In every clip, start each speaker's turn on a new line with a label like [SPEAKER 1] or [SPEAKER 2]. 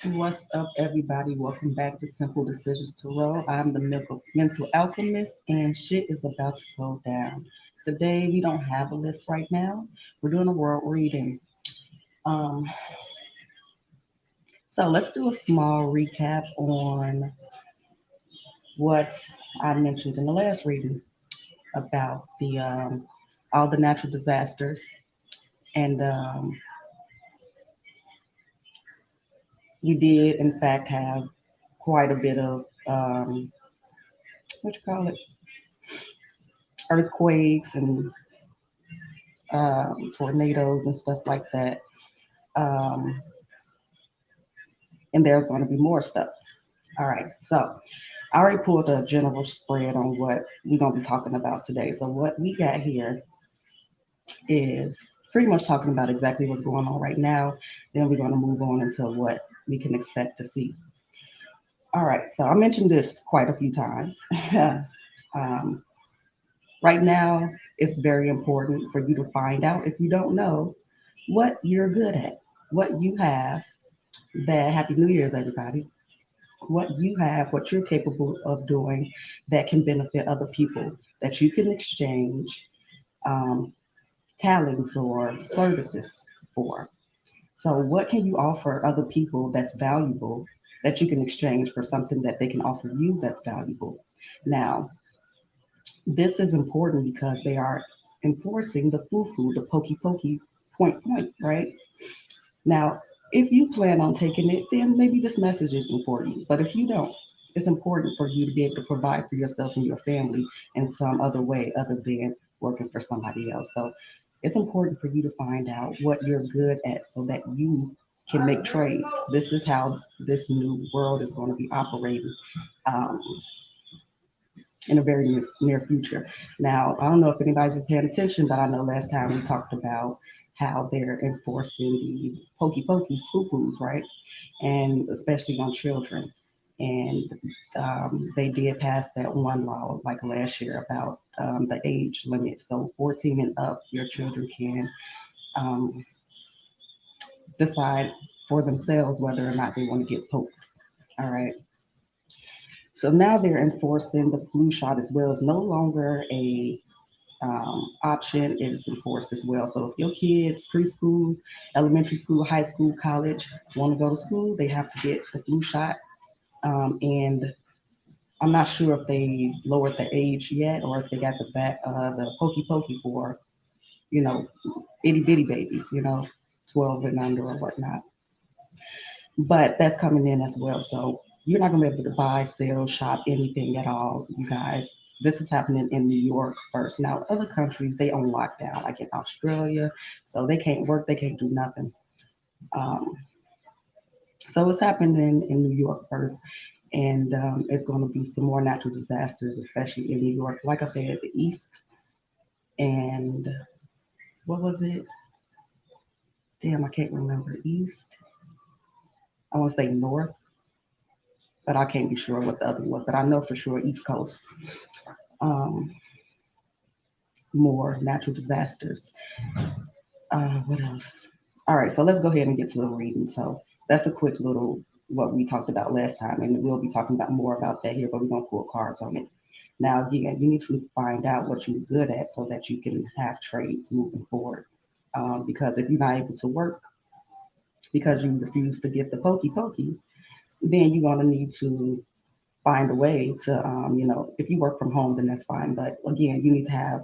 [SPEAKER 1] What's up, everybody? Welcome back to Simple Decisions to Roll. I'm the mental alchemist, and shit is about to go down. Today, we don't have a list right now. We're doing a world reading. Um, so let's do a small recap on what I mentioned in the last reading about the all the natural disasters, and we did, in fact, have quite a bit of what you call it, earthquakes and tornadoes and stuff like that. Um, and there's going to be more stuff. All right, so I already pulled a general spread on what we're going to be talking about today. So what we got here is pretty much talking about exactly what's going on right now. Then we're going to move on into what we can expect to see. All right, so I mentioned this quite a few times. um, right now, it's very important for you to find out, if you don't know, what you're good at, what you have. That Happy New Year's, everybody. What you have, what you're capable of doing that can benefit other people, that you can exchange um, talents or services for. So, what can you offer other people that's valuable that you can exchange for something that they can offer you that's valuable? Now, this is important because they are enforcing the foo-foo, the pokey-pokey, point, right? Now, if you plan on taking it, then maybe this message isn't for you. But if you don't, it's important for you to be able to provide for yourself and your family in some other way other than working for somebody else. So it's important for you to find out what you're good at so that you can make trades. This is how this new world is going to be operating um, in a very near future. Now, I don't know if anybody's been paying attention, but I know last time we talked about how they're enforcing these pokey pokies, foo-foos, right? And especially on children. And they did pass that one law like last year about the age limit. So 14 and up, your children can um, decide for themselves whether or not they want to get poked. All right. So now they're enforcing the flu shot as well. It's no longer a option. It is enforced as well. So if your kids, preschool, elementary school, high school, college, want to go to school, they have to get the flu shot. And I'm not sure if they lowered the age yet or if they got the pokey pokey for, you know, itty bitty babies, 12 and under or whatnot. But that's coming in as well. So you're not going to be able to buy, sell, shop anything at all, you guys. This is happening in New York first. Now, other countries, they on lockdown, like in Australia, so they can't work, they can't do nothing. Um, so it's happening in New York first, and it's going to be some more natural disasters, especially in New York. Like I said, the East and what was it? Damn, I can't remember. East. I want to say North, but I can't be sure what the other was. But I know for sure East Coast. Um, more natural disasters. What else? All right, so let's go ahead and get to the reading. So that's a quick little what we talked about last time, and we'll be talking about more about that here, but we're gonna pull cards on it. Now, again, you need to find out what you're good at so that you can have trades moving forward. Because if you're not able to work because you refuse to get the pokey pokey, then you're gonna need to find a way to, if you work from home, then that's fine. But again, you need to have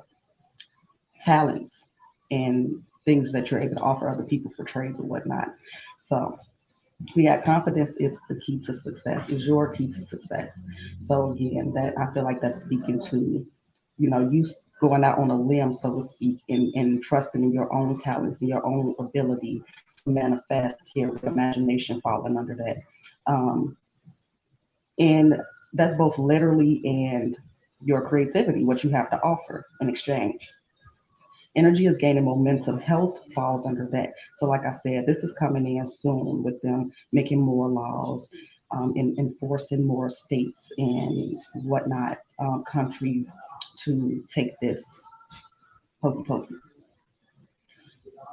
[SPEAKER 1] talents and things that you're able to offer other people for trades or whatnot. So we got confidence is the key to success, is your key to success. So again, that I feel like that's speaking to, you going out on a limb, so to speak, and trusting in your own talents and your own ability to manifest here with imagination falling under that. Um, and that's both literally and your creativity, what you have to offer in exchange. Energy is gaining momentum. Health falls under that. So, like I said, this is coming in soon with them making more laws and enforcing more states and whatnot, countries to take this pokey pokey.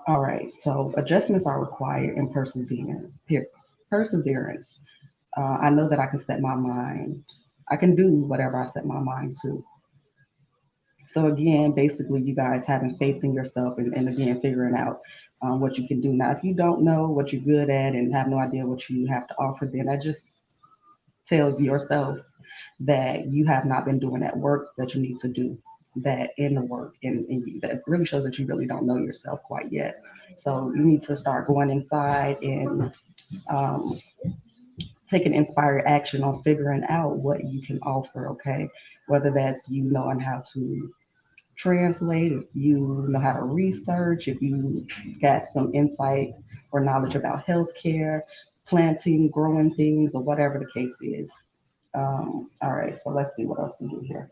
[SPEAKER 1] All right, so adjustments are required in perseverance. I know that I can set my mind. I can do whatever I set my mind to. So again, basically, you guys having faith in yourself and again figuring out what you can do. Now, if you don't know what you're good at and have no idea what you have to offer, then that just tells yourself that you have not been doing that work that you need to do that in the work and that really shows that you really don't know yourself quite yet. So you need to start going inside and um, taking inspired action on figuring out what you can offer, okay? Whether that's you knowing how to translate, if you know how to research, if you got some insight or knowledge about healthcare, planting, growing things, or whatever the case is. All right, so let's see what else we do here.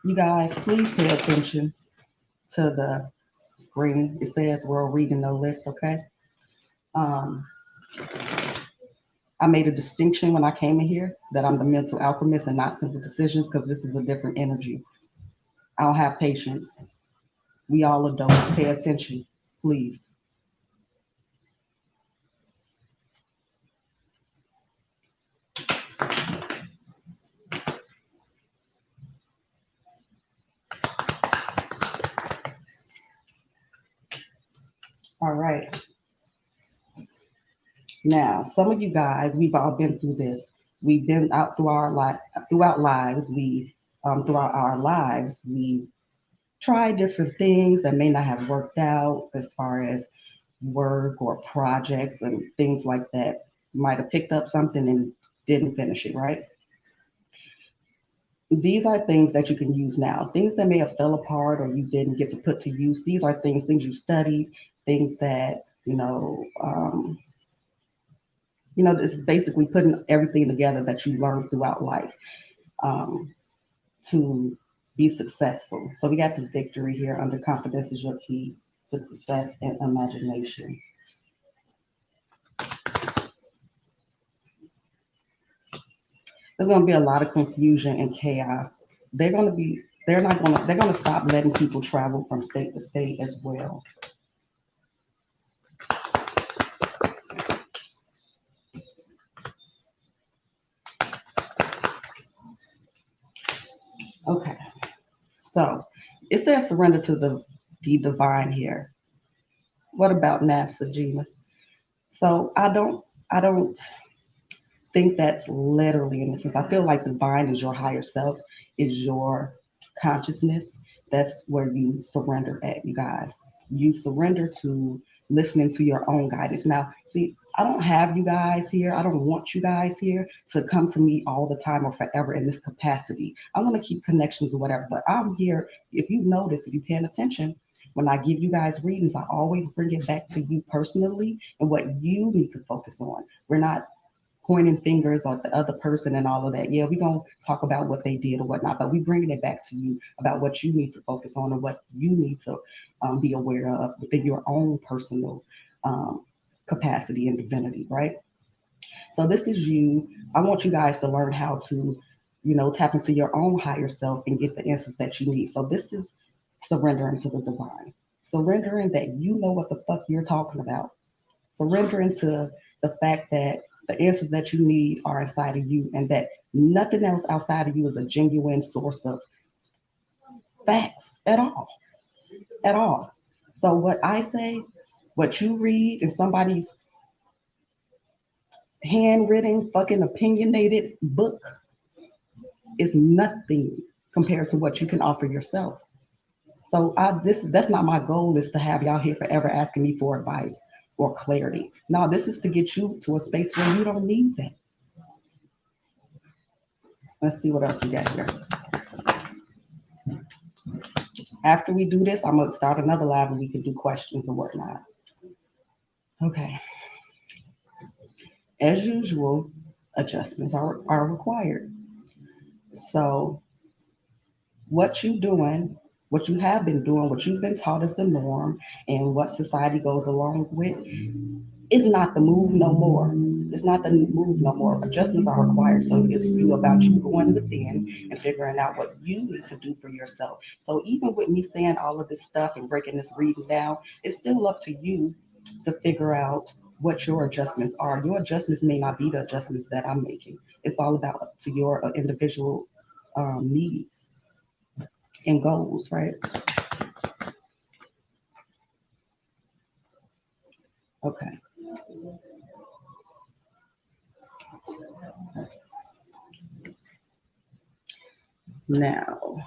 [SPEAKER 1] You guys, please pay attention to the screen. It says world reading no list, okay? Um, I made a distinction when I came in here that I'm the mental alchemist and not simple decisions because this is a different energy. I don't have patience. We all adults, pay attention, please. All right. Now, some of you guys, we've all been through this. We've been out through our throughout lives. Throughout our lives, we try different things that may not have worked out as far as work or projects and things like that. You might have picked up something and didn't finish it, right? These are things that you can use now. Things that may have fell apart or you didn't get to put to use. These are things you studied, things that it's basically putting everything together that you learned throughout life um, to be successful. So we got the victory here under confidence is your key to success and imagination. There's going to be a lot of confusion and chaos. They're going to stop letting people travel from state to state as well. Okay, so it says surrender to the divine here. What about NASA, Gina? So I don't think that's literally in the sense. I feel like divine is your higher self, is your consciousness. That's where you surrender at, you guys. You surrender to listening to your own guidance. Now, see, I don't have you guys here. I don't want you guys here to come to me all the time or forever in this capacity. I want to keep connections or whatever, but I'm here. If you notice, if you're paying attention, when I give you guys readings, I always bring it back to you personally and what you need to focus on. We're not pointing fingers at the other person and all of that. Yeah, we're going to talk about what they did or whatnot, but we bringing it back to you about what you need to focus on and what you need to be aware of within your own personal um, capacity and divinity, right? So this is you. I want you guys to learn how to, tap into your own higher self and get the answers that you need. So this is surrendering to the divine, surrendering that you know what the fuck you're talking about, surrendering to the fact that the answers that you need are inside of you and that nothing else outside of you is a genuine source of facts at all. So what I say, what you read in somebody's handwritten, fucking opinionated book is nothing compared to what you can offer yourself. So that's not my goal is to have y'all here forever asking me for advice or clarity. No, this is to get you to a space where you don't need that. Let's see what else we got here. After we do this, I'm gonna start another live and we can do questions and whatnot. Okay. As usual, adjustments are required. So what you doing what you have been doing, what you've been taught is the norm, and what society goes along with is not the move no more. It's not the move no more. Adjustments are required. So it's you about you going within and figuring out what you need to do for yourself. So even with me saying all of this stuff and breaking this reading down, it's still up to you to figure out what your adjustments are. Your adjustments may not be the adjustments that I'm making. It's all about up to your individual needs and goals, right? Okay. Now,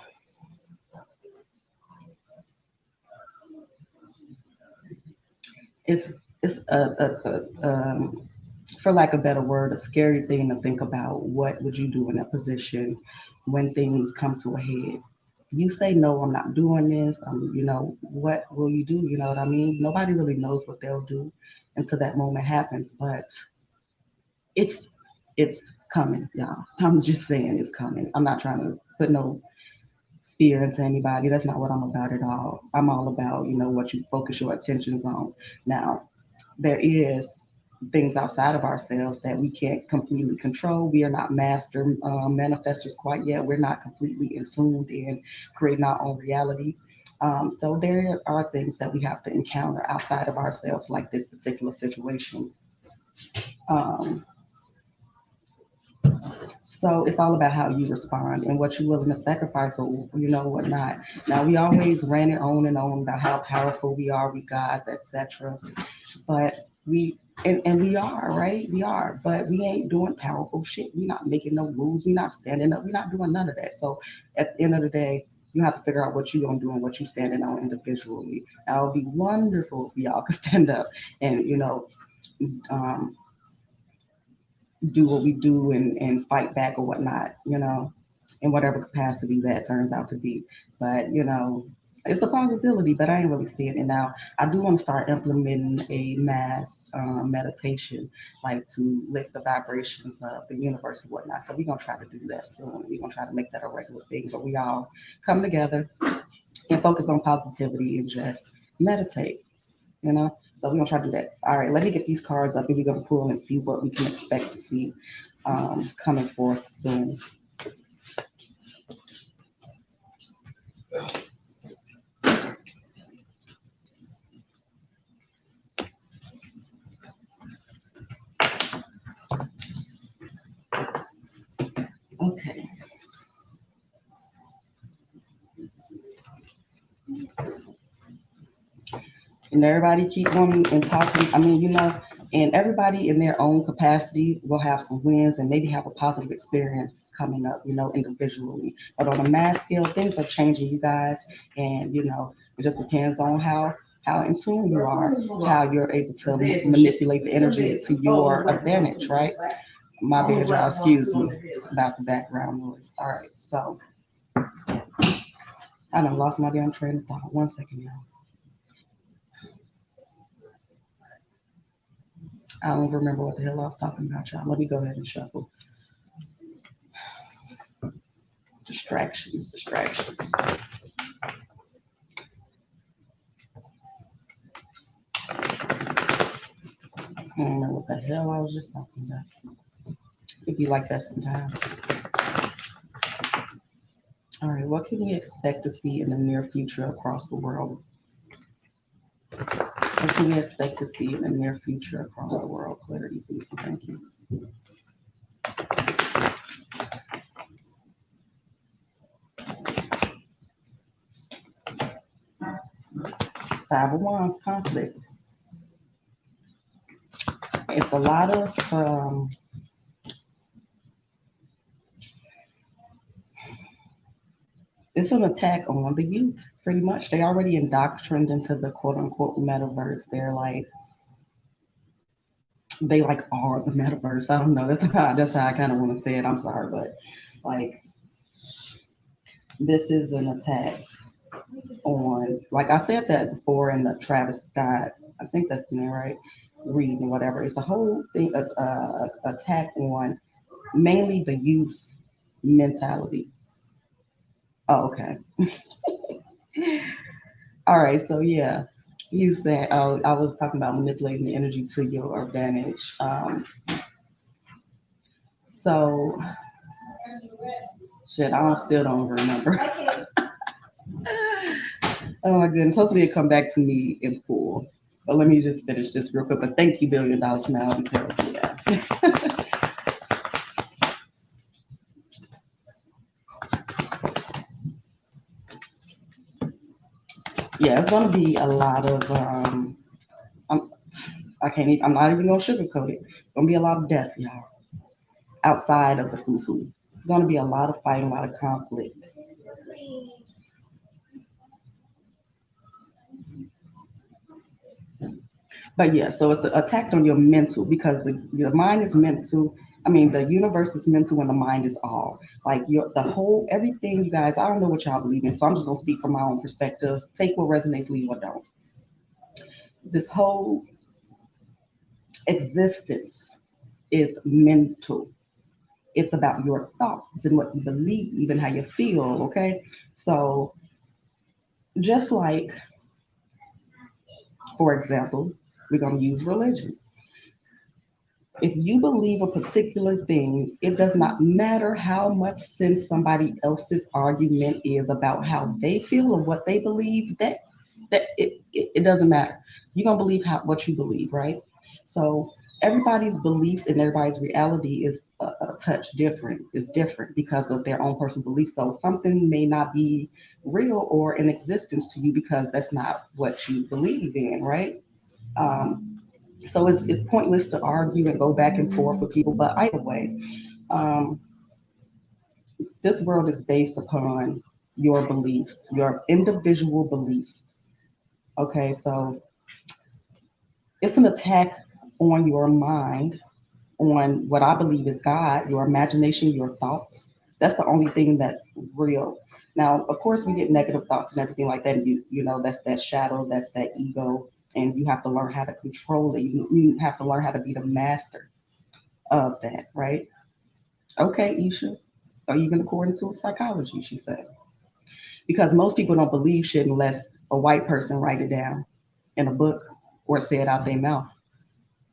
[SPEAKER 1] it's it's for lack of a better word, a scary thing to think about. What would you do in a position when things come to a head? You say no, I'm not doing this. What will you do? You know what I mean? Nobody really knows what they'll do until that moment happens. But it's it's coming, y'all. I'm just saying it's coming. I'm not trying to put no fear into anybody. That's not what I'm about at all. I'm all about, what you focus your attentions on. Now, there is things outside of ourselves that we can't completely control. We are not master manifestors quite yet. We're not completely in tuned in creating our own reality. So there are things that we have to encounter outside of ourselves, like this particular situation. Um, So it's all about how you respond and what you're willing to sacrifice or what not. Now we always ran it on and on about how powerful we are, we guys, etc. But and we are, right? We are, but we ain't doing powerful shit. We're not making no moves. We're not standing up. We're not doing none of that. So at the end of the day, you have to figure out what you're gonna do and what you're standing on individually. Now it would be wonderful if y'all could stand up and um, do what we do and fight back or whatnot, in whatever capacity that turns out to be. But, it's a possibility, but I ain't really seeing it now. I do want to start implementing a mass meditation, like to lift the vibrations of the universe and whatnot. So we're going to try to do that soon. We're going to try to make that a regular thing, but we all come together and focus on positivity and just meditate. So we're gonna try to do that. All right, let me get these cards up and we're gonna pull and see what we can expect to see coming forth soon. Okay. And everybody keep on and talking. I mean, and everybody in their own capacity will have some wins and maybe have a positive experience coming up, individually. But on a mass scale, things are changing, you guys, and it just depends on how in tune you are, how you're able to manipulate the energy to your advantage, right? My bad, y'all. Excuse me about the background noise. All right, so I done lost my damn train of thought. One second, y'all. I don't remember what the hell I was talking about, y'all. Let me go ahead and shuffle. Distractions, distractions. I don't know what the hell I was just talking about. It'd be like that sometimes. All right, what can we expect to see in the near future across the world? What can we expect to see in the near future across the world? Clarity, please, and thank you. Five of Wands, conflict. It's a lot of it's an attack on the youth, pretty much. They already indoctrined into the quote unquote metaverse. They like are the metaverse. I don't know. That's how I kind of want to say it. I'm sorry, but like this is an attack on, like I said that before in the Travis Scott, I think that's the name, right? Reading whatever. It's a whole thing, attack on mainly the youth's mentality. Oh, okay. All right, so yeah, you said, oh, I was talking about manipulating the energy to your advantage. So shit, still don't remember. Oh my goodness, hopefully it come back to me in full. But let me just finish this real quick. But thank you, $1 billion now, because yeah, yeah, it's gonna be a lot of I'm, I can't even, I'm not even gonna sugarcoat it. It's gonna be a lot of death, y'all, outside of the foo. It's gonna be a lot of fighting, a lot of conflict. But yeah, so it's attacked on your mental because the mind is mental. I mean, the universe is mental and the mind is all. Like the whole everything, you guys. I don't know what y'all believe in, so I'm just gonna speak from my own perspective. Take what resonates, leave what don't. This whole existence is mental. It's about your thoughts and what you believe and how you feel. Okay, so just like, for example, we're gonna use religion. If you believe a particular thing, it does not matter how much sense somebody else's argument is about how they feel or what they believe. It doesn't matter. You're gonna believe what you believe, right? So everybody's beliefs and everybody's reality is a touch different. It's different because of their own personal beliefs. So something may not be real or in existence to you because that's not what you believe in, right? Um, so it's pointless to argue and go back and forth with people. But either way, um, this world is based upon your beliefs, your individual beliefs. Okay, so it's an attack on your mind, on what I believe is God, your imagination, your thoughts. That's the only thing that's real. Now, of course, we get negative thoughts and everything like that. And you know, that's that shadow, that's that ego, and you have to learn how to control it. You have to learn how to be the master of that, right? Okay, Isha, or even according to psychology, she said. Because most people don't believe shit unless a white person write it down in a book or say it out their mouth.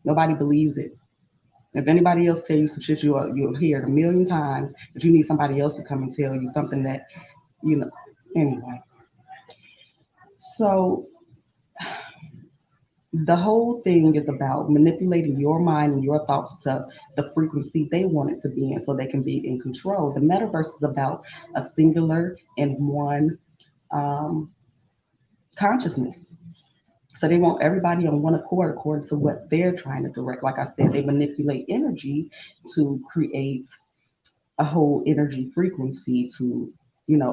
[SPEAKER 1] Nobody believes it. If anybody else tell you some shit, you'll hear it a million times, but you need somebody else to come and tell you something that, you know. Anyway, so the whole thing is about manipulating your mind and your thoughts to the frequency they want it to be in so they can be in control. The metaverse is about a singular and one um, consciousness. So they want everybody on one accord according to what they're trying to direct. Like I said, they manipulate energy to create a whole energy frequency to,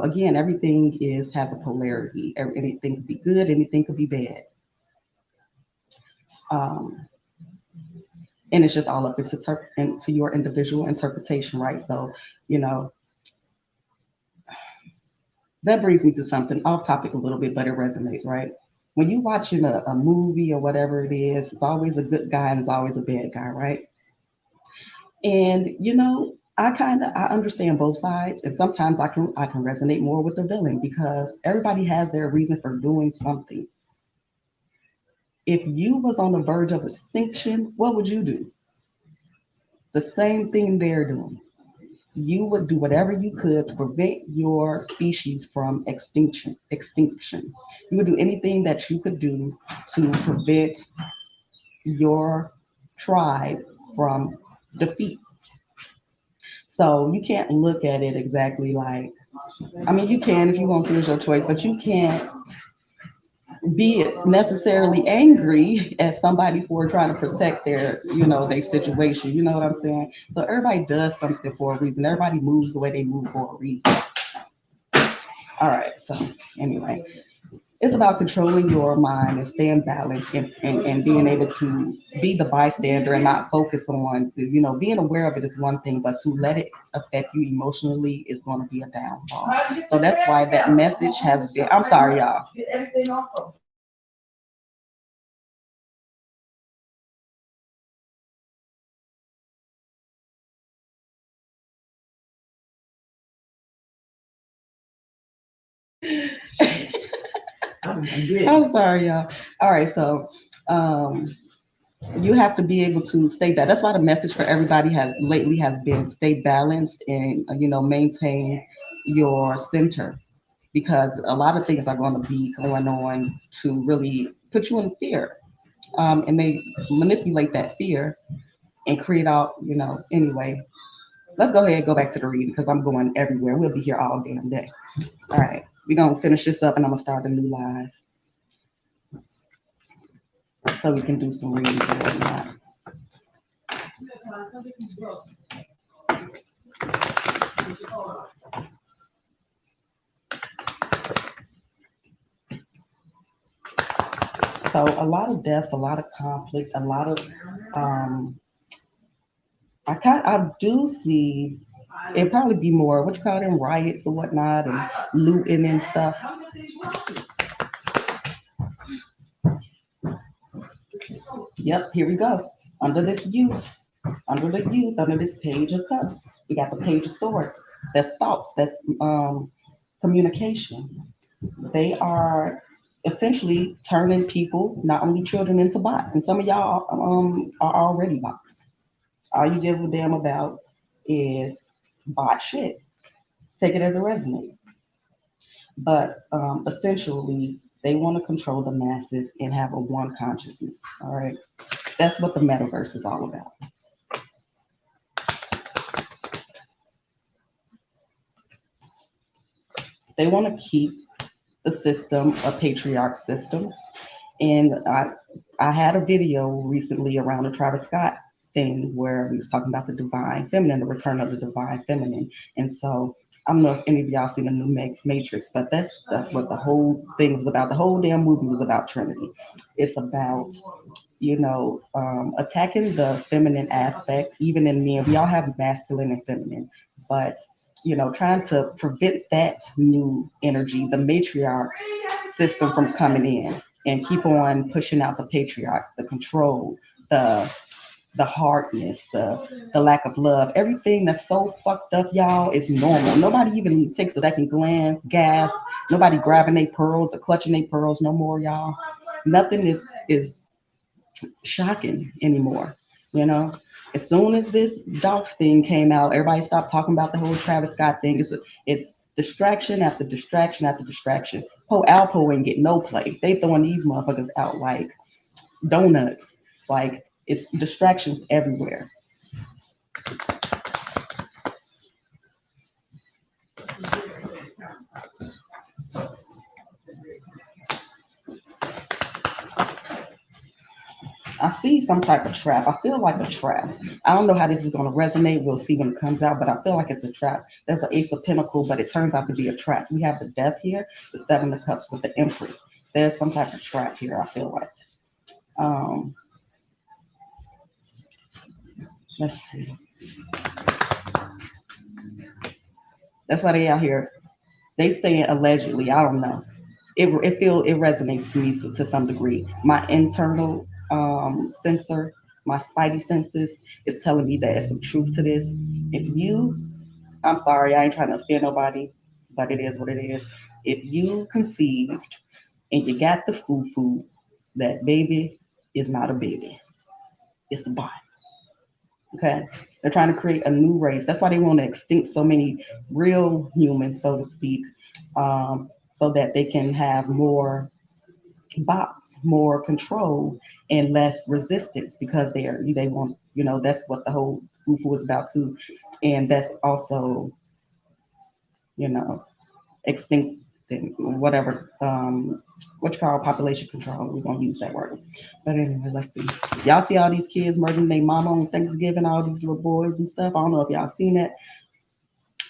[SPEAKER 1] again, everything has a polarity. Anything could be good, anything could be bad. Um, and it's just all up into your individual interpretation, right? So, you know, that brings me to something off topic a little bit, but it resonates, right? When you watching a movie or whatever it is, it's always a good guy and it's always a bad guy, right? And I understand both sides, and sometimes I can resonate more with the villain because everybody has their reason for doing something. If you was on the verge of extinction, what would you do? The same thing they're doing. You would do whatever you could to prevent your species from extinction. You would do anything that you could do to prevent your tribe from defeat. So you can't look at it exactly like, I mean, you can if you want to, it's your choice, but you can't be necessarily angry at somebody for trying to protect their situation. You know what I'm saying? So everybody does something for a reason. Everybody moves the way they move for a reason. All right. So anyway, it's about controlling your mind and staying balanced and being able to be the bystander and not focus on, being aware of it is one thing, but to let it affect you emotionally is going to be a downfall. So that's why that message has been, I'm sorry, y'all. I'm sorry, y'all. All right, so um, you have to be able to stay that. That's why the message for everybody has lately has been stay balanced and maintain your center because a lot of things are going to be going on to really put you in fear, and they manipulate that fear and create out anyway. Let's go ahead and go back to the reading because I'm going everywhere. We'll be here all damn day. All right, we're gonna finish this up and I'm gonna start a new live so we can do some readings and whatnot. So a lot of deaths, a lot of conflict, a lot of I do see it probably be more what you call them riots or whatnot and looting and stuff. Yep, here we go. Under this youth, under this page of cups, we got the page of swords. That's thoughts. That's communication. They are essentially turning people, not only children, into bots. And some of y'all are already bots. All you give a damn about is bot shit. Take it as a resonate. But essentially, they want to control the masses and have a one consciousness. All right. That's what the metaverse is all about. They want to keep the system a patriarch system. And I had a video recently around the Travis Scott thing where we was talking about the divine feminine, the return of the divine feminine. And so I don't know if any of y'all seen the new Matrix, but that's what the whole thing was about. The whole damn movie was about Trinity. It's about attacking the feminine aspect, even in men. We all have masculine and feminine, but trying to prevent that new energy, the matriarch system from coming in and keep on pushing out the patriarch, the control, the hardness, the lack of love, everything that's so fucked up, y'all, is normal. Nobody even takes a second glance, gas. Nobody grabbing their pearls or clutching their pearls no more, y'all. Nothing is shocking anymore. You know, as soon as this Dolph thing came out, everybody stopped talking about the whole Travis Scott thing. It's distraction after distraction after distraction. Alpo ain't get no play. They throwing these motherfuckers out like donuts. Like it's distractions everywhere. I see some type of trap. I feel like a trap. I don't know how this is going to resonate. We'll see when it comes out, but I feel like it's a trap. There's an Ace of Pentacles, but it turns out to be a trap. We have the Death here, the Seven of Cups with the Empress. There's some type of trap here, I feel like. Um, let's see. That's why they out here. They saying allegedly. I don't know. It resonates to me to some degree. My internal sensor, my spidey senses, is telling me that there's some truth to this. If you, I'm sorry, I ain't trying to offend nobody, but it is what it is. If you conceived and you got the foo, that baby is not a baby. It's a body. Okay, they're trying to create a new race. That's why they want to extinct so many real humans, so to speak, so that they can have more bots, more control, and less resistance because they want that's what the whole UFO is about too, and that's also you know extinct whatever what you call population control. We're gonna use that word, but anyway, let's see. Y'all see all these kids murdering their mama on Thanksgiving, all these little boys and stuff. I don't know if y'all seen that.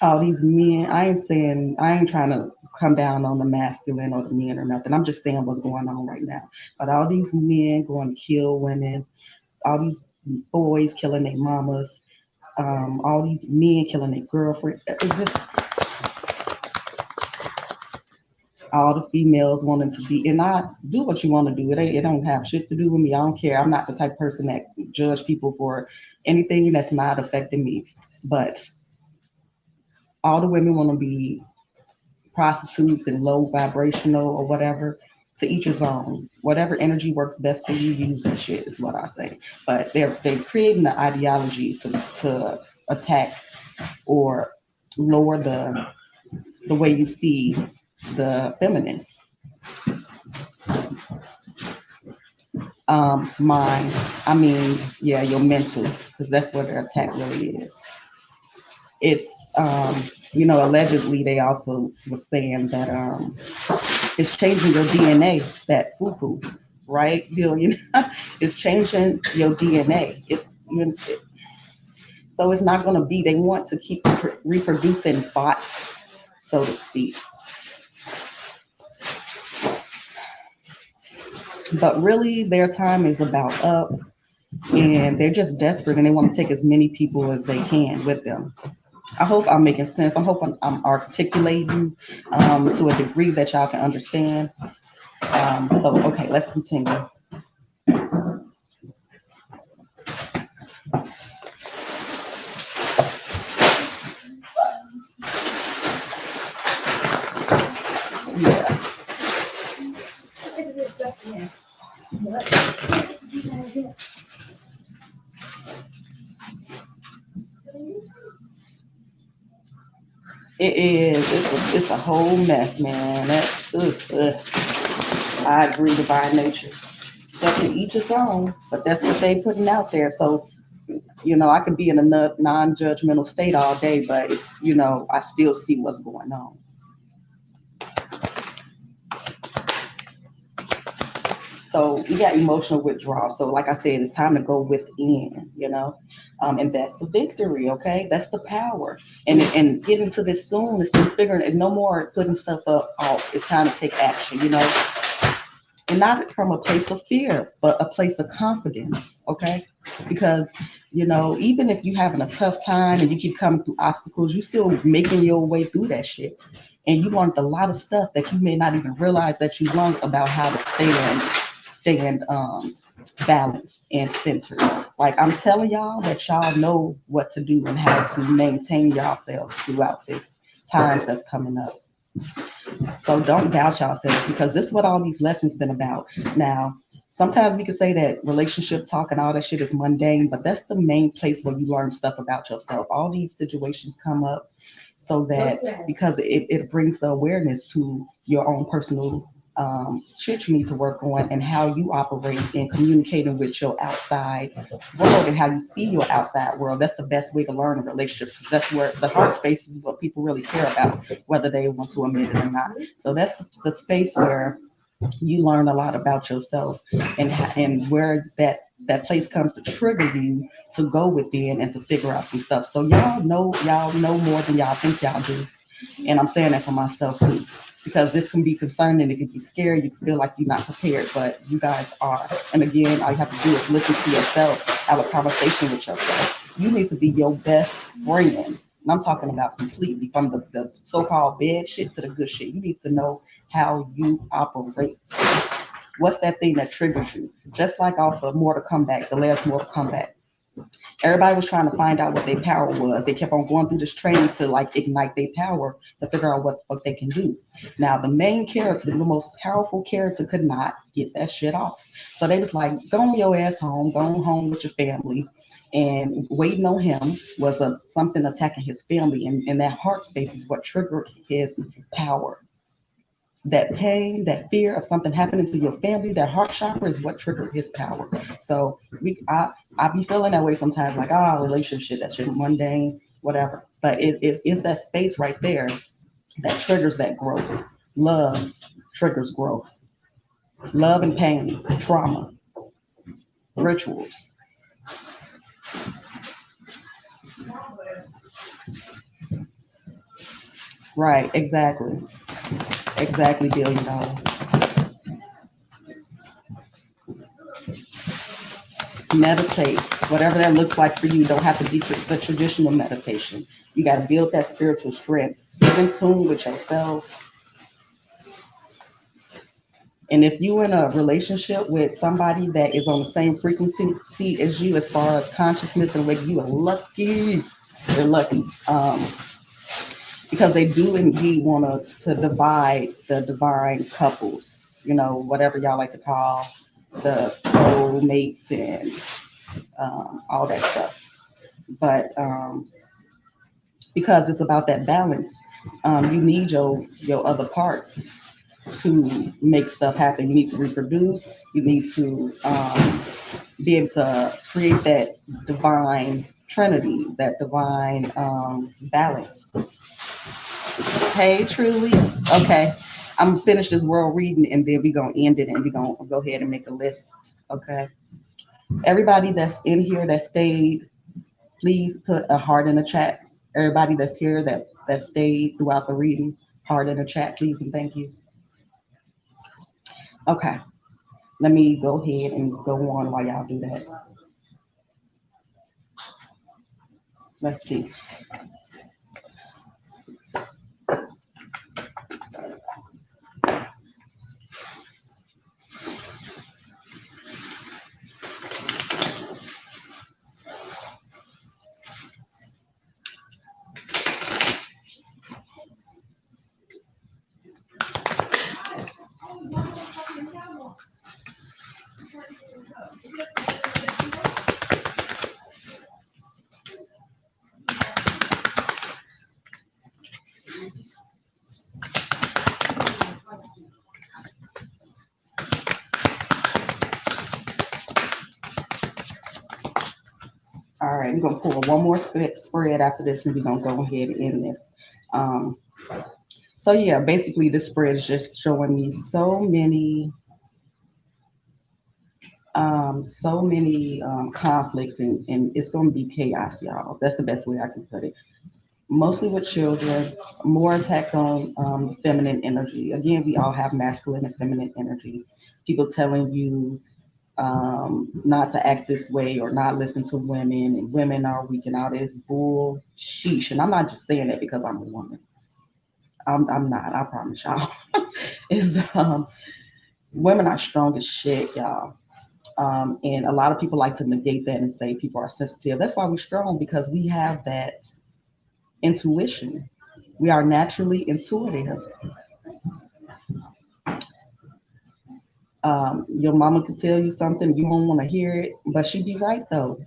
[SPEAKER 1] All these men. I ain't trying to come down on the masculine or the men or nothing. I'm just saying what's going on right now. But all these men going to kill women, all these boys killing their mamas, all these men killing their girlfriend. It's just all the females wanting to be, and I do what you want to do. It don't have shit to do with me. I don't care. I'm not the type of person that judge people for anything that's not affecting me. But all the women want to be prostitutes and low vibrational or whatever. To each his own. Whatever energy works best for you, use that shit is what I say. But they're creating the ideology to attack or lower the way you see the feminine. Mind. I mean, yeah, your mental, because that's what their attack really is. It's allegedly they also was saying that it's changing your DNA, that fufu, right? Bill, it's changing your DNA. So it's not going to be. They want to keep reproducing bots, so to speak. But really, their time is about up, and they're just desperate, and they want to take as many people as they can with them. I hope I'm making sense. I hope I'm articulating to a degree that y'all can understand. So, okay, let's continue. Yeah. It is. It's a whole mess, man. I agree, divine nature. But to each his own. But that's what they putting out there. So I could be in a non-judgmental state all day, but I still see what's going on. So we got emotional withdrawal. So like I said, it's time to go within. And that's the victory. Okay, that's the power. And getting to this soon is just figuring, and no more putting stuff up off. It's time to take action. And not from a place of fear, but a place of confidence. Okay, because even if you're having a tough time and you keep coming through obstacles, you still making your way through that shit. And you learned a lot of stuff that you may not even realize that you learned about how to stand balanced and centered. Like I'm telling y'all that y'all know what to do and how to maintain yourselves throughout this times that's coming up. So don't doubt yourselves because this is what all these lessons been about. Now, sometimes we could say that relationship talk and all that shit is mundane, but that's the main place where you learn stuff about yourself. All these situations come up so that because it brings the awareness to your own personal shit you need to work on and how you operate in communicating with your outside world and how you see your outside world. That's the best way to learn a relationship because that's where the heart space is what people really care about, whether they want to admit it or not. So that's the space where you learn a lot about yourself and where that place comes to trigger you to go within and to figure out some stuff. So y'all know more than y'all think y'all do. And I'm saying that for myself too. Because this can be concerning, it can be scary, you can feel like you're not prepared, but you guys are. And again, all you have to do is listen to yourself, have a conversation with yourself. You need to be your best friend. And I'm talking about completely from the so-called bad shit to the good shit. You need to know how you operate. What's that thing that triggers you? Just like off the Mortal Kombat, the last Mortal Kombat. Everybody was trying to find out what their power was. They kept on going through this training to like ignite their power to figure out what they can do. Now the main character, the most powerful character, could not get that shit off. So they was like, go on your ass home, go on home with your family. And waiting on him was something attacking his family, and that heart space is what triggered his power. That pain, that fear of something happening to your family, that heart chakra is what triggered his power. So I be feeling that way sometimes, like relationship, that shit mundane, whatever. But it's that space right there that triggers that growth. Love triggers growth. Love and pain, trauma, rituals. Right, exactly. Exactly, $1 billion. Meditate, whatever that looks like for you. Don't have to be the traditional meditation. You got to build that spiritual strength. Get in tune with yourself. And if you in a relationship with somebody that is on the same frequency as you, as far as consciousness and wake, you are lucky. They're lucky. Because they do indeed want to divide the divine couples. whatever y'all like to call the soul mates and all that stuff. But because it's about that balance, you need your other part to make stuff happen. You need to reproduce. You need to be able to create that divine trinity, that divine balance. Hey, truly. Okay. I'm gonna finish this world reading and then we're gonna end it and we're gonna go ahead and make a list. Okay. Everybody that's in here that stayed, please put a heart in the chat. Everybody that's here that stayed throughout the reading, heart in the chat, please and thank you. Okay. Let me go ahead and go on while y'all do that. Let's see. All right, we're gonna pull one more spread after this, and we're gonna go ahead and end this. Um, so yeah, basically this spread is just showing me so many conflicts, and it's gonna be chaos, y'all. That's the best way I can put it. Mostly with children, more attack on feminine energy. Again, we all have masculine and feminine energy. People telling you not to act this way or not listen to women, and women are weak and all this bull sheesh. And I'm not just saying that because I'm a woman. I'm not. I promise y'all. Is women are strong as shit, y'all. And a lot of people like to negate that and say people are sensitive. That's why we're strong because we have that intuition. We are naturally intuitive. Your mama could tell you something, you don't want to hear it, but she be right though.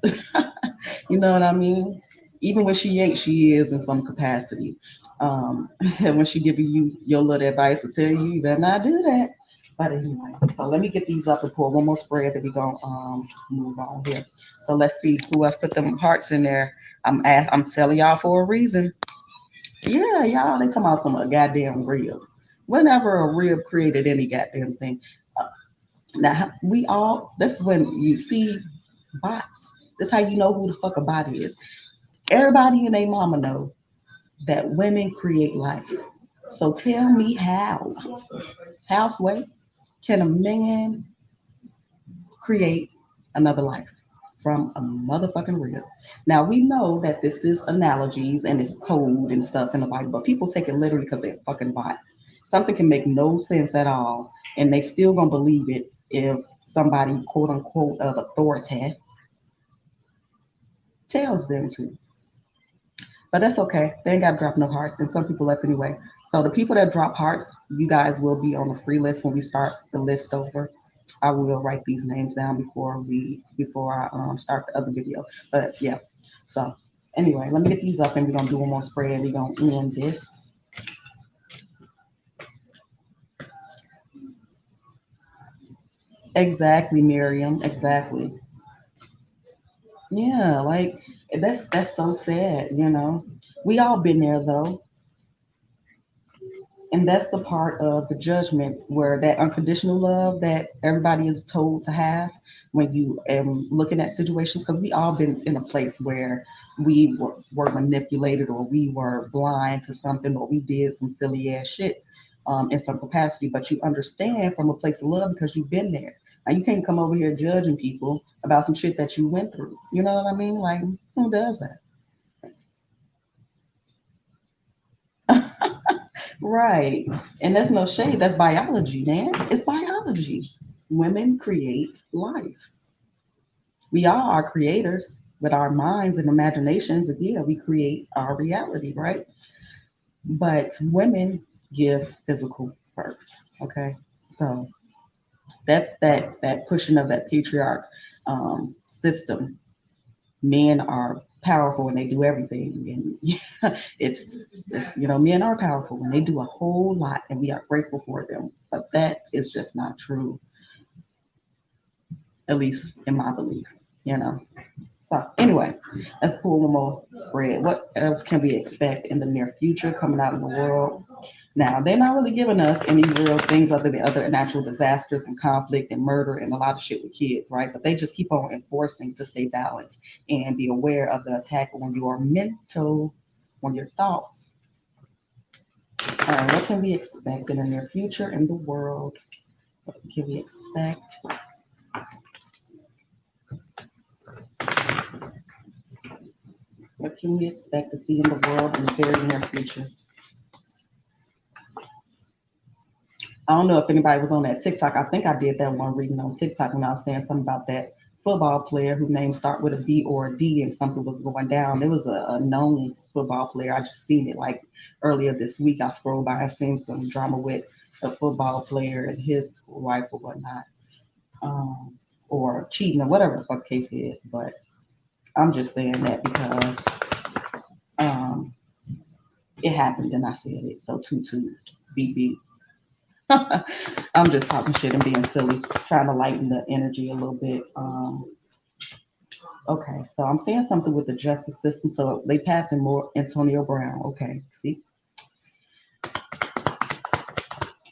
[SPEAKER 1] You know what I mean? Even when she ain't, she is in some capacity. And when she giving you your little advice to tell you, you better not do that. But anyway, so let me get these up and pour one more spread that we gonna move on here. So let's see who else put them hearts in there. I'm telling y'all for a reason. Yeah, y'all, they talking about some goddamn rib. Whenever a rib created any goddamn thing. Now we all. That's when you see bots. That's how you know who the fuck a bot is. Everybody and their mama know that women create life. So tell me how, houseway, can a man create another life from a motherfucking rib? Now we know that this is analogies and it's code and stuff in the Bible, but people take it literally because they're fucking bot. Something can make no sense at all, and they still gonna believe it if somebody quote unquote of authority tells them to. But that's okay. They ain't got to drop no hearts, and some people left anyway. So the people that drop hearts, you guys will be on the free list when we start the list over. I will write these names down before I start the other video. But yeah. So anyway, let me get these up, and we're gonna do one more spray, and we're gonna end this. Exactly, Miriam. Exactly. Yeah, like that's so sad. We all been there though. And that's the part of the judgment where that unconditional love that everybody is told to have when you looking at situations, because we all been in a place where we were manipulated or we were blind to something or we did some silly ass shit in some capacity, but you understand from a place of love because you've been there. Now you can't come over here judging people about some shit that you went through. You know what I mean? Like, who does that? Right. And that's no shade. That's biology, man. It's biology. Women create life. We all are creators with our minds and imaginations. And yeah, we create our reality, right? But women give physical birth. Okay. So That's that pushing of that patriarch system. Men are powerful and they do everything, and yeah, it's men are powerful and they do a whole lot, and we are grateful for them. But that is just not true, at least in my belief. You know. So anyway, let's pull one more spread. What else can we expect in the near future coming out in the world? Now, they're not really giving us any real things other than other natural disasters and conflict and murder and a lot of shit with kids, right? But they just keep on enforcing to stay balanced and be aware of the attack on your mental, on your thoughts. All right, what can we expect in the near future in the world? What can we expect? What can we expect to see in the world in the very near future? I don't know if anybody was on that TikTok. I think I did that one reading on TikTok when I was saying something about that football player whose name start with a B or a D and something was going down. It was a known football player. I just seen it like earlier this week. I scrolled by and seen some drama with a football player and his wife or whatnot, or cheating or whatever the fuck case is. But I'm just saying that because um, it happened and I said it. So toot beep beep. I'm just talking shit and being silly, trying to lighten the energy a little bit. Okay, so I'm saying something with the justice system. So they passed in more Antonio Brown. Okay, see.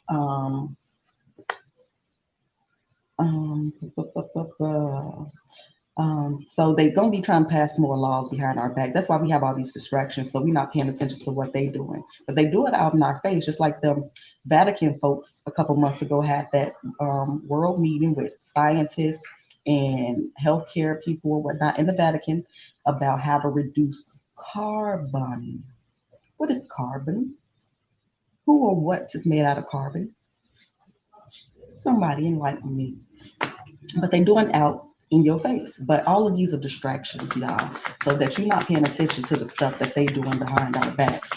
[SPEAKER 1] Um, um, so they're gonna be trying to pass more laws behind our back. That's why we have all these distractions. So we're not paying attention to what they're doing. But they do it out in our face, just like the Vatican folks a couple months ago had that world meeting with scientists and healthcare people and whatnot in the Vatican about how to reduce carbon. What is carbon? Who or what is made out of carbon? Somebody enlighten me. But they doing out in your face. But all of these are distractions, y'all, so that you're not paying attention to the stuff that they doing behind our backs.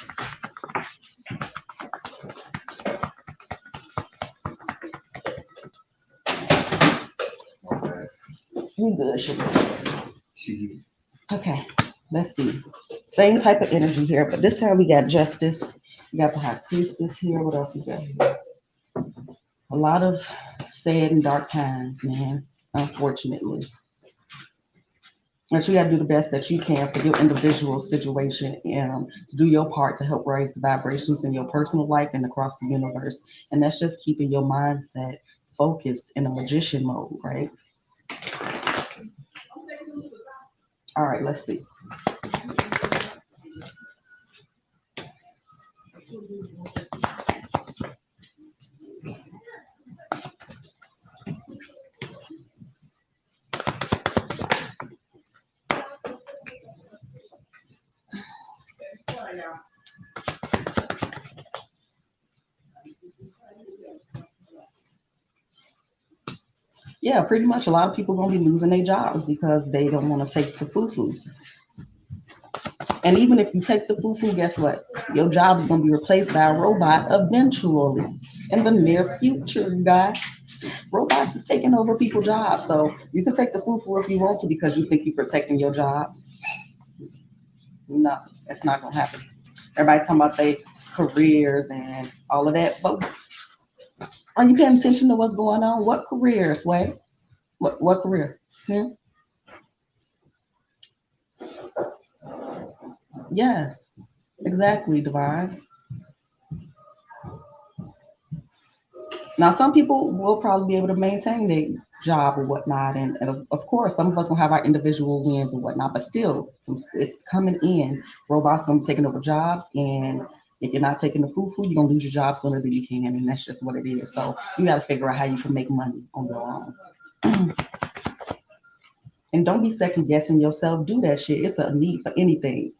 [SPEAKER 1] We good, sugar. Okay, let's see. Same type of energy here, but this time we got justice. We got the high priestess here. What else we got here? A lot of sad and dark times, man. Unfortunately. But you got to do the best that you can for your individual situation and to do your part to help raise the vibrations in your personal life and across the universe. And that's just keeping your mindset focused in a magician mode, right? All right, let's see. Yeah, pretty much a lot of people gonna be losing their jobs because they don't want to take the foo-foo. And even if you take the foo-foo, guess what? Your job is gonna be replaced by a robot eventually in the near future, guys. Robots is taking over people's jobs. So you can take the foo-foo if you want to because you think you're protecting your job. No, it's not gonna happen. Everybody's talking about their careers and all of that. But are you paying attention to what's going on? What careers, Way? What career? Hmm? Yes, exactly, Divine. Now, some people will probably be able to maintain their job or whatnot, and of course, some of us will have our individual wins and whatnot. But still, it's coming in. Robots gonna be taking over jobs, and if you're not taking the foo-foo, you're gonna lose your job sooner than you can, and that's just what it is. So you got to figure out how you can make money on your own. And don't be second guessing yourself. Do that shit. It's a need for anything.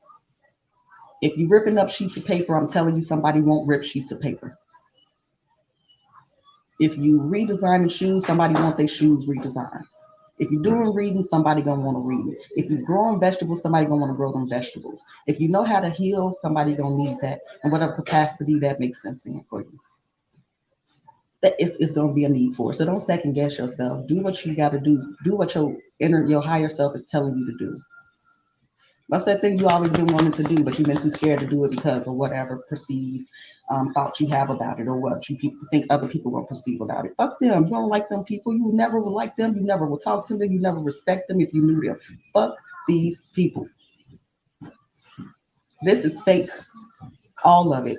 [SPEAKER 1] If you're ripping up sheets of paper, I'm telling you, somebody won't rip sheets of paper. If you redesigning shoes, somebody want their shoes redesigned. If you're doing reading, somebody gonna want to read. If you're growing vegetables, somebody gonna want to grow them vegetables. If you know how to heal, somebody gonna need that in whatever capacity that makes sense in for you. that it's going to be a need for it. So don't second guess yourself. Do what you got to do. Do what your higher self is telling you to do. What's that thing you always been wanting to do, but you've been too scared to do it because of whatever perceived thoughts you have about it, or what you people think other people will perceive about it. Fuck them. You don't like them people. You never will like them. You never will talk to them. You never respect them if you knew them. Fuck these people. This is fake. All of it.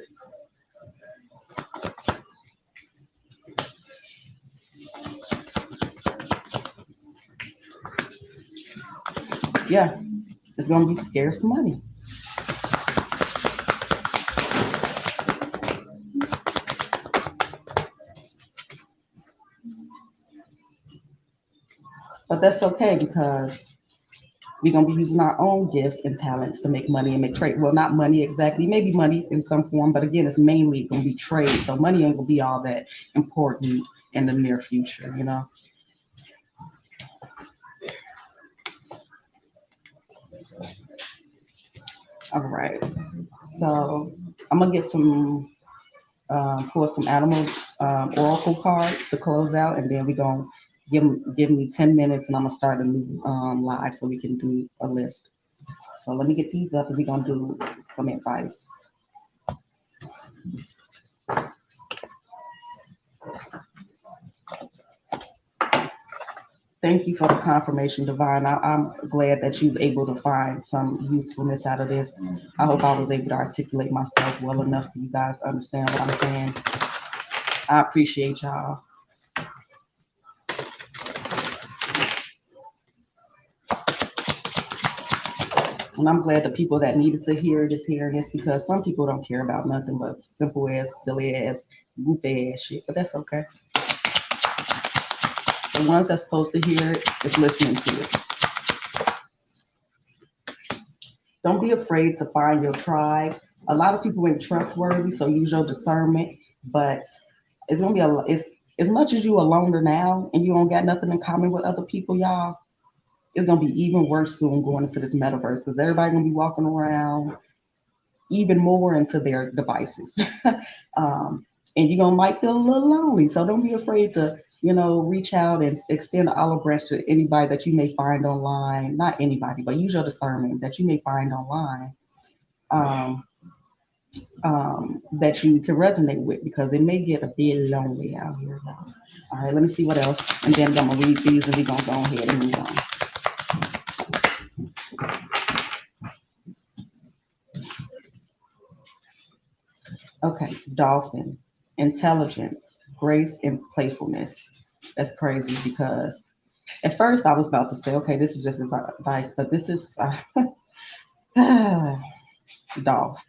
[SPEAKER 1] Yeah, it's gonna be scarce money. But that's okay because we're gonna be using our own gifts and talents to make money and make trade. Well, not money exactly, maybe money in some form, but again, it's mainly gonna be trade. So money ain't gonna be all that important in the near future, you know. All right. So I'm gonna get some pull some animal oracle cards to close out, and then we're gonna give me 10 minutes, and I'm gonna start a new live so we can do a list. So let me get these up, and we're gonna do some advice. Thank you for the confirmation, Divine. I'm glad that you've able to find some usefulness out of this. I hope I was able to articulate myself well enough for you guys to understand what I'm saying. I appreciate y'all. And I'm glad the people that needed to hear it is hearing this, because some people don't care about nothing but simple ass, silly ass, goofy ass shit. But that's okay. The ones that's supposed to hear it is listening to it. Don't be afraid to find your tribe. A lot of people ain't trustworthy, so use your discernment. But it's gonna be it's as much as you a loner now and you don't got nothing in common with other people, y'all. It's gonna be even worse soon going into this metaverse, because everybody gonna be walking around even more into their devices. And you're gonna might feel a little lonely. So don't be afraid to, reach out and extend the olive branch to anybody that you may find online. Not anybody, but use your discernment that you may find online. Um, that you can resonate with, because it may get a bit lonely out here. Y'all. All right, let me see what else, and then I'm gonna read these, and we're gonna go ahead and move on. Okay, dolphin, intelligence, grace, and playfulness. That's crazy because at first I was about to say, okay, this is just advice, but this is Dolph.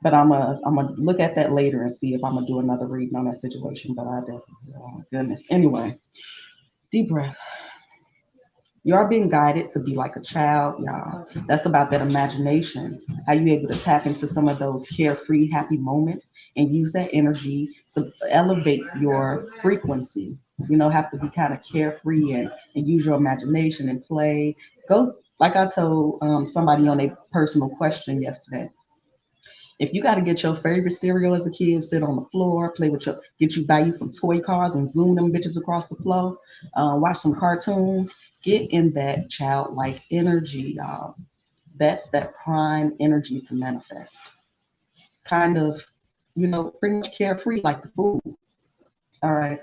[SPEAKER 1] But I'm gonna look at that later and see if I'm gonna do another reading on that situation. But I definitely, oh goodness. Anyway, deep breath. You are being guided to be like a child, y'all. That's about that imagination. How you able to tap into some of those carefree, happy moments and use that energy to elevate your frequency. Have to be kind of carefree and use your imagination and play. Go, like I told somebody on a personal question yesterday. If you got to get your favorite cereal as a kid, sit on the floor, play with get you buy you some toy cars and zoom them bitches across the floor, watch some cartoons, get in that childlike energy, y'all. That's that prime energy to manifest. Kind of, pretty much carefree like the food. All right.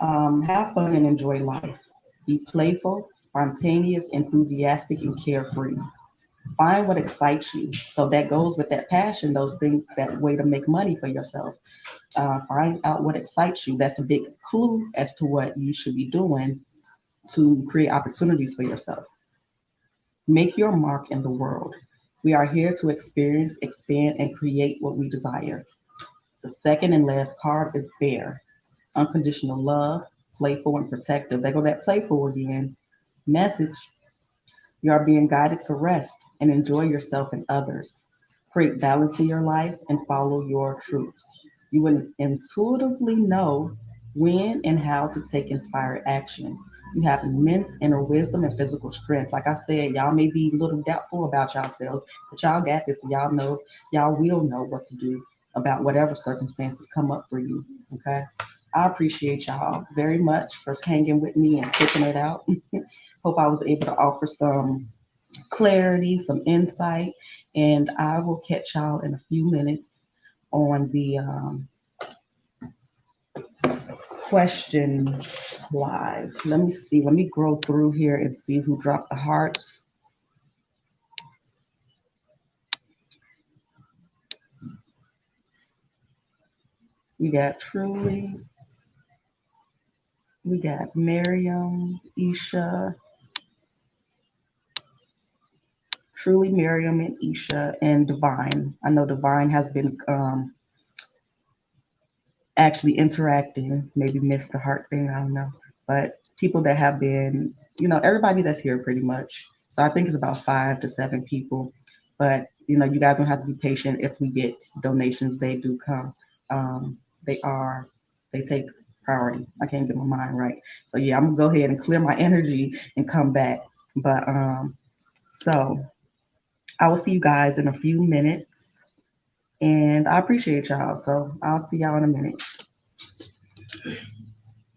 [SPEAKER 1] Have fun and enjoy life. Be playful, spontaneous, enthusiastic, and carefree. Find what excites you. So that goes with that passion, those things, that way to make money for yourself. Find out what excites you. That's a big clue as to what you should be doing to create opportunities for yourself. Make your mark in the world. We are here to experience, expand, and create what we desire. The second and last card is bear. Unconditional love, playful and protective. They go that playful again. Message: you are being guided to rest and enjoy yourself and others. Create balance in your life and follow your truths. You will intuitively know when and how to take inspired action. You have immense inner wisdom and physical strength. Like I said, y'all may be a little doubtful about yourselves, but y'all got this. Y'all know, y'all will know what to do. about whatever circumstances come up for you. Okay. I appreciate y'all very much for hanging with me and sticking it out. Hope I was able to offer some clarity, some insight, and I will catch y'all in a few minutes on the question live. Let me see. Let me scroll through here and see who dropped the hearts. We got Truly, we got Miriam, Isha, Truly, Miriam, and Isha, and Divine. I know Divine has been actually interacting, maybe missed the heart thing, I don't know. But people that have been, everybody that's here pretty much. So I think it's about 5 to 7 people. But you guys don't have to be patient if we get donations, they do come. They are, they take priority. I can't get my mind right. So yeah, I'm gonna go ahead and clear my energy and come back. But so I will see you guys in a few minutes. And I appreciate y'all. So I'll see y'all in a minute.